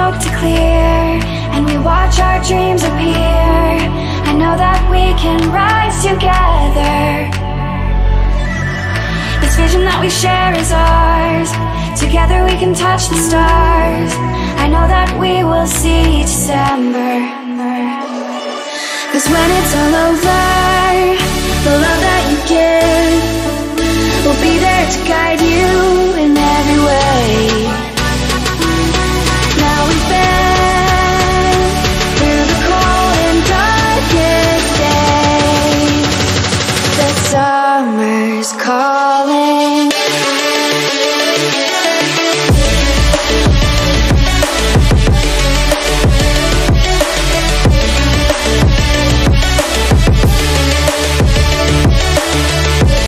smoke to clear, and we watch our dreams appear. I know that we can rise together. This vision that we share is ours. Together we can touch the stars. I know that we will see December. 'Cause when it's all over, the love that you give will be there to guide you.